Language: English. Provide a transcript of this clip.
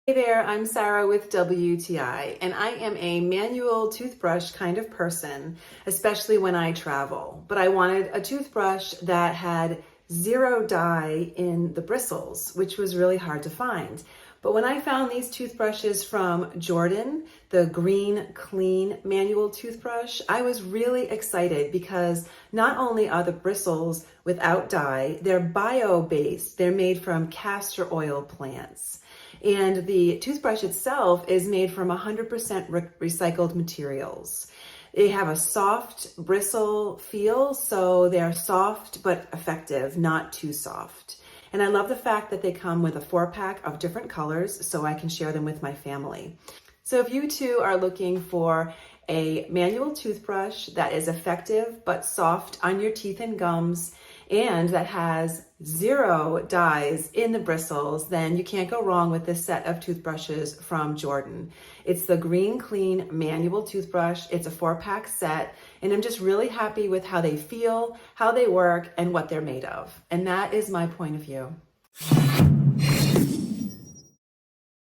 Hey there, I'm Sarah with WTI, and I am a manual toothbrush kind of person, especially when I travel. But I wanted a toothbrush that had zero dye in the bristles, which was really hard to find. But when I found these toothbrushes from Jordan, the Green Clean manual toothbrush, I was really excited because not only are the bristles without dye, they're bio-based. They're made from castor oil plants. And the toothbrush itself is made from 100% recycled materials. They have a soft bristle feel, so they're soft but effective, not too soft. And I love the fact that they come with a 4-pack of different colors so I can share them with my family. So if you too are looking for a manual toothbrush that is effective but soft on your teeth and gums and that has zero dyes in the bristles, then you can't go wrong with this set of toothbrushes from Jordan. It's the Green Clean manual toothbrush. It's a 4-pack set, and I'm just really happy with how they feel, how they work, and what they're made of. And that is my point of view.